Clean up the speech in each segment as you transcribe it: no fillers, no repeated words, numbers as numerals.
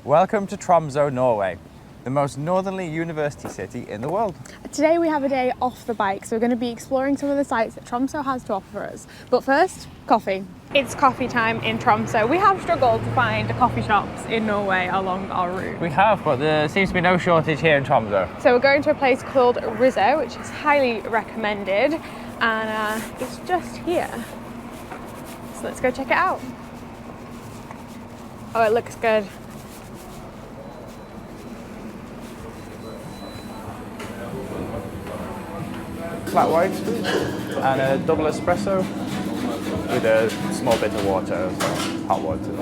Welcome to Tromso, Norway, the most northerly university city in the world. Today we have a day off the bike, so we're going to be exploring some of the sites that Tromso has to offer us. But first, coffee. It's coffee time in Tromso. We have struggled to find coffee shops in Norway along our route. We have, but there seems to be no shortage here in Tromso. So we're going to a place called Riso, which is highly recommended, and it's just here. So let's go check it out. Oh, it looks good. Flat white and a double espresso with a small bit of water as well, hot water.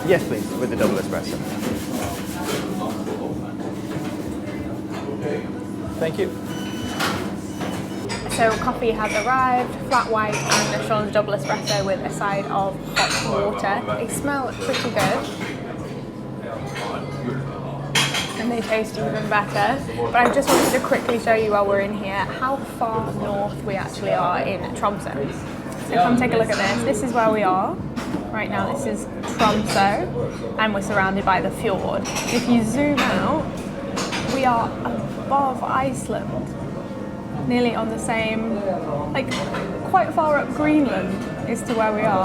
Yes, please, with the double espresso. Thank you. So coffee has arrived, flat white and Sean's double espresso with a side of hot water. They smell pretty good. And they taste even better. But I just wanted to quickly show you while we're in here how far north we actually are in Tromso. So come take a look at this. This is where we are. Right now this is Tromso and we're surrounded by the fjord. If you zoom out, we are above Iceland. Nearly on the same, like quite far up Greenland is to where we are.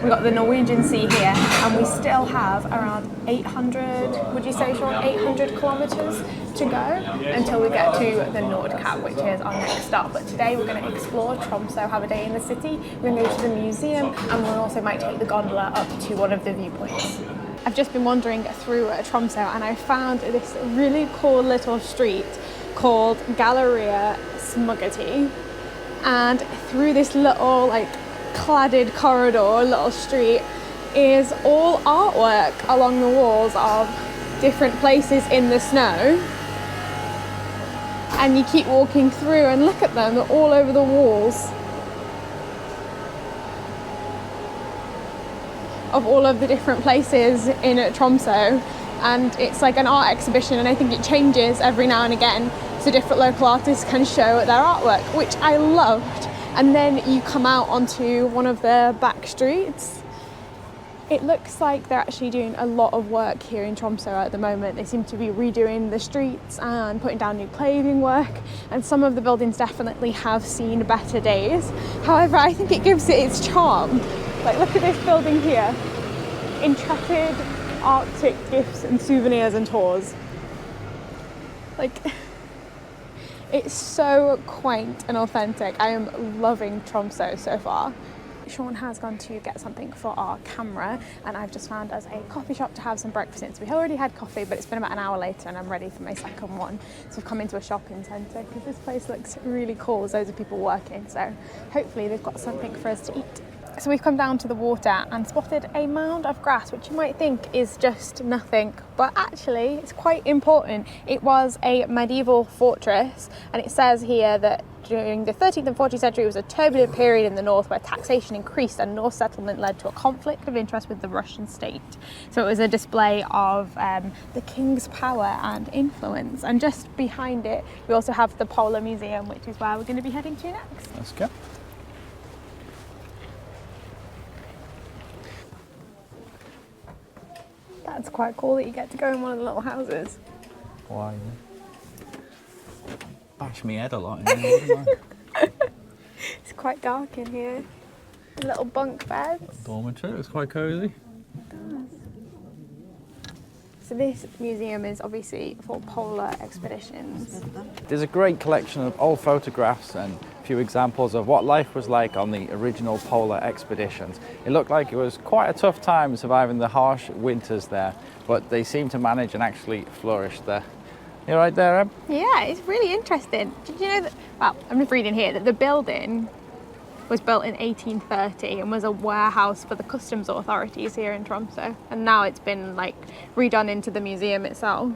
We've got the Norwegian Sea here and we still have around 800, would you say Sean, 800 kilometres to go until we get to the Nordkapp, which is our next stop. But today we're going to explore Tromso, have a day in the city, we're going to go to the museum and we also might take the gondola up to one of the viewpoints. I've just been wandering through Tromso and I found this really cool little street called Galleria Smugtitt, and through this little like cladded corridor, little street, is all artwork along the walls of different places in the snow. And you keep walking through and look at them, they're all over the walls of all of the different places in Tromso. And it's like an art exhibition and I think it changes every now and again so different local artists can show their artwork, which I loved. And then you come out onto one of the back streets. It looks like they're actually doing a lot of work here in Tromso at the moment. They seem to be redoing the streets and putting down new paving work, and some of the buildings definitely have seen better days. However, I think it gives it its charm. Like, look at this building here. Intrepid Arctic gifts and souvenirs and tours. Like, it's so quaint and authentic. I am loving Tromso so far. Sean has gone to get something for our camera and I've just found us a coffee shop to have some breakfast in. So we already had coffee, but it's been about an hour later and I'm ready for my second one. So we've come into a shopping centre because this place looks really cool. There's loads of people working, so hopefully they've got something for us to eat. So we've come down to the water and spotted a mound of grass, which you might think is just nothing, but actually it's quite important. It was a medieval fortress, and it says here that during the 13th and 14th century it was a turbulent period in the north where taxation increased and Norse settlement led to a conflict of interest with the Russian state. So it was a display of the king's power and influence. And just behind it we also have the Polar Museum, which is where we're going to be heading to next. Let's go. That's quite cool that you get to go in one of the little houses. Why? Bash me head a lot in here, wouldn't I? It's quite dark in here. Little bunk beds. Dormitory, it's quite cosy. So this museum is obviously for polar expeditions. There's a great collection of old photographs and a few examples of what life was like on the original polar expeditions. It looked like it was quite a tough time surviving the harsh winters there, but they seem to manage and actually flourish there. You right there, Em? Yeah, it's really interesting. Did you know that, well, I'm just reading here, that the building was built in 1830 and was a warehouse for the customs authorities here in Tromso, and now it's been like redone into the museum itself.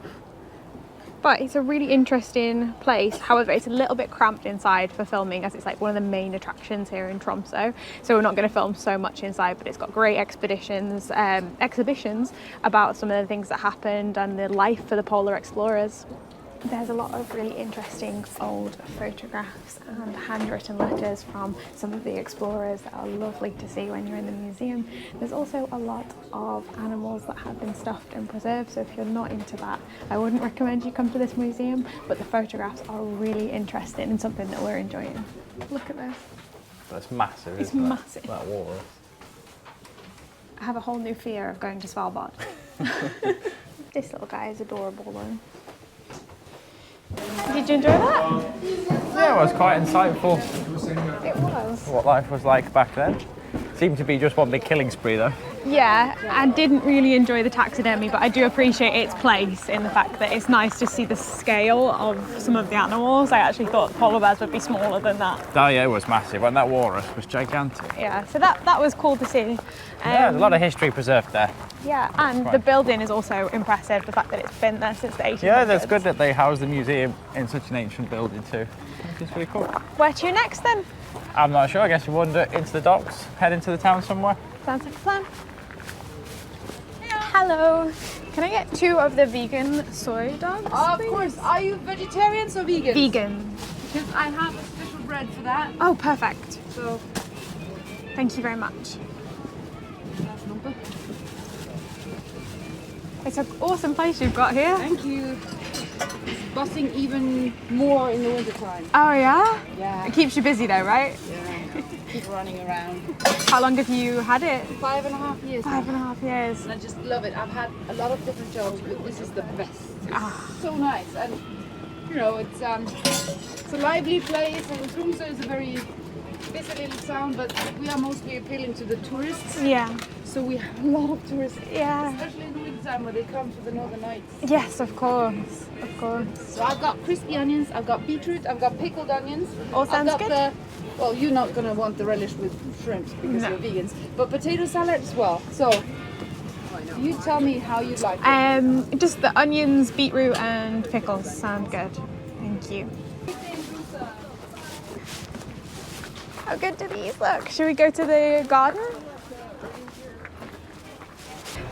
But it's a really interesting place. However, it's a little bit cramped inside for filming as it's like one of the main attractions here in Tromso. So we're not going to film so much inside, but it's got great exhibitions about some of the things that happened and the life for the polar explorers. There's a lot of really interesting old photographs and handwritten letters from some of the explorers that are lovely to see when you're in the museum. There's also a lot of animals that have been stuffed and preserved, so if you're not into that, I wouldn't recommend you come to this museum, but the photographs are really interesting and something that we're enjoying. Look at this. That's massive, It's isn't it? massive. That walrus. I have a whole new fear of going to Svalbard. This little guy is adorable though. Did you enjoy that? Yeah, it was quite insightful It was. what life was like back then. Seemed to be just one big killing spree though. Yeah, I didn't really enjoy the taxidermy, but I do appreciate its place in the fact that it's nice to see the scale of some of the animals. I actually thought polar bears would be smaller than that. Oh yeah, it was massive, and that walrus was gigantic. Yeah, so that was cool to see. Yeah, there's a lot of history preserved there. Yeah, and the building is also impressive, the fact that it's been there since the 1800s. Yeah, that's good that they house the museum in such an ancient building too. It's really cool. Where to next then? I'm not sure, I guess we wander into the docks, head into the town somewhere. Sounds like a plan. Hello. Can I get 2 of the vegan soy dogs, Of please? course. Are you vegetarians or vegans? Vegan. Because I have a special bread for that. Oh, perfect. So, Thank you very much. that's number. It's an awesome place you've got here. Thank you. It's buzzing even more in the wintertime. Oh yeah? Yeah. It keeps you busy though, right? Yeah. Keep running around. How long have you had it? 5.5 years. now. 5.5 years. And I just love it. I've had a lot of different jobs, but this is the best. It's so nice. And, you know, it's a lively place, and Tromso is a very busy little town, but we are mostly appealing to the tourists. Yeah. So we have a lot of tourists. Yeah. Especially in the wintertime when they come for the Northern Nights. Yes, of course. Of course. So I've got crispy onions, I've got beetroot, I've got pickled onions. All sounds I've got good. well, you're not going to want the relish with shrimps because No. you're vegans, but potato salad as well. So you tell me how you like it. Just the onions, beetroot and pickles sound good. Thank you. How good do these look? Should we go to the garden?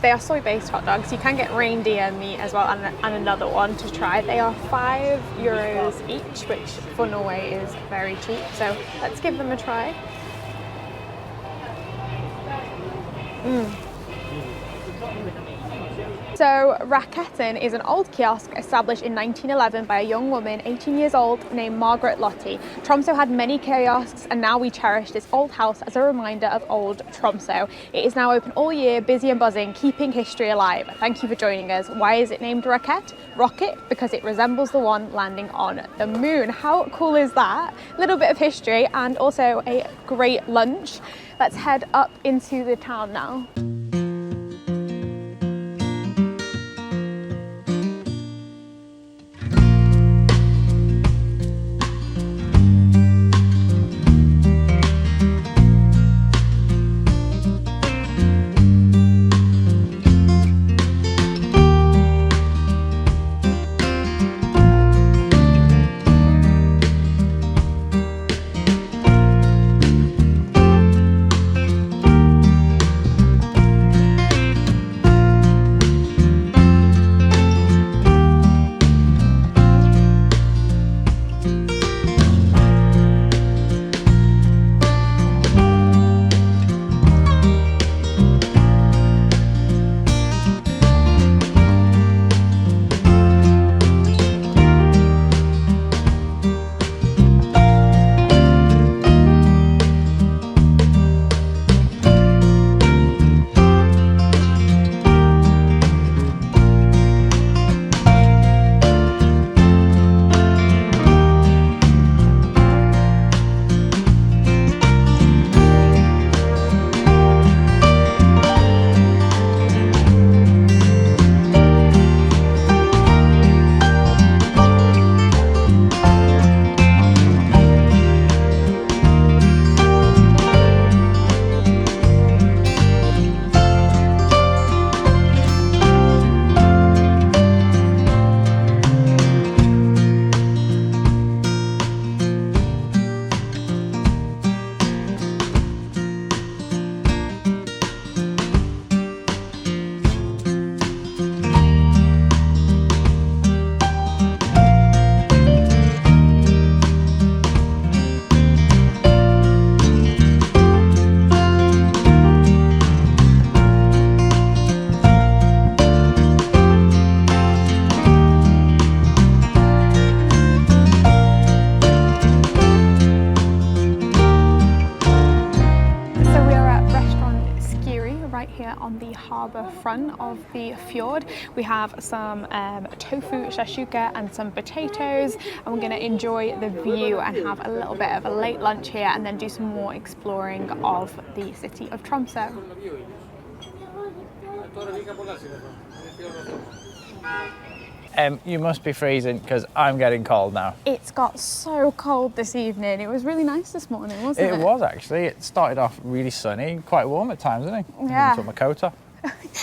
They are soy-based hot dogs. You can get reindeer meat as well, and another one to try. They are €5 each, which for Norway is very cheap. So let's give them a try. So Raketten is an old kiosk established in 1911 by a young woman, 18 years old, named Margaret Lottie. Tromso had many kiosks, and now we cherish this old house as a reminder of old Tromso. It is now open all year, busy and buzzing, keeping history alive. Thank you for joining us. Why is it named Rakett? Rocket, because it resembles the one landing on the moon. How cool is that? A little bit of history and also a great lunch. Let's head up into the town now. harbour front of the fjord. We have some tofu shashuka and some potatoes, and we're going to enjoy the view and have a little bit of a late lunch here and then do some more exploring of the city of Tromso. You must be freezing because I'm getting cold now. It's got so cold this evening. It was really nice this morning, wasn't it? It was actually. It started off really sunny, quite warm at times, didn't it? Yeah. I took my coat off.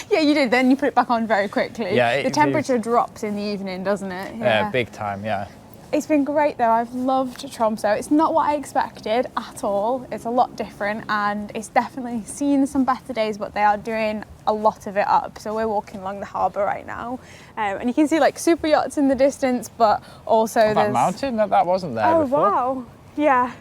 Yeah, you did. Then you put it back on very quickly. Yeah, the temperature drops in the evening, doesn't it? Yeah, big time, yeah. It's been great though. I've loved Tromso. It's not what I expected at all. It's a lot different, and it's definitely seen some better days, but they are doing a lot of it up. So we're walking along the harbour right now, and you can see like super yachts in the distance, but also That there's mountain, that wasn't there before. wow. Yeah,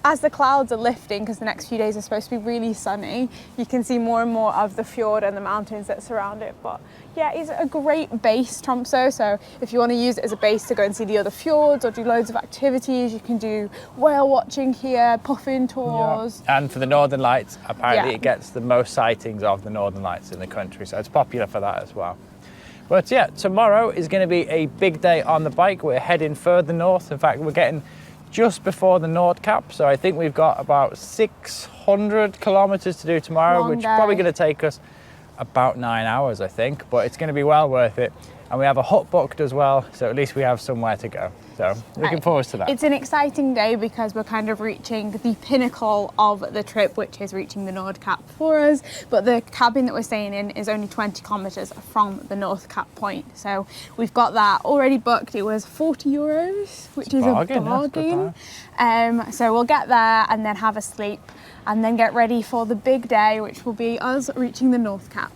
as the clouds are lifting, because the next few days are supposed to be really sunny, you can see more and more of the fjord and the mountains that surround it. But yeah, it's a great base, Tromso. So if you want to use it as a base to go and see the other fjords or do loads of activities, you can do whale watching here, puffin tours. Yeah. And for the Northern Lights, apparently Yeah. it gets the most sightings of the Northern Lights in the country, so it's popular for that as well. But yeah, tomorrow is going to be a big day on the bike. We're heading further north. In fact, we're getting just before the Nordkapp, so I think we've got about 600 kilometers to do tomorrow, Long which is day. probably going to take us about 9 hours, I think, but it's going to be well worth it. And we have a hut booked as well, so at least we have somewhere to go. So looking forward to that. It's an exciting day because we're kind of reaching the pinnacle of the trip, which is reaching the Nordkapp for us. But the cabin that we're staying in is only 20 kilometres from the Nordkapp point. So we've got that already booked. It was €40, which is bargain, a that's good bargain. So we'll get there and then have a sleep and then get ready for the big day, which will be us reaching the Nordkapp.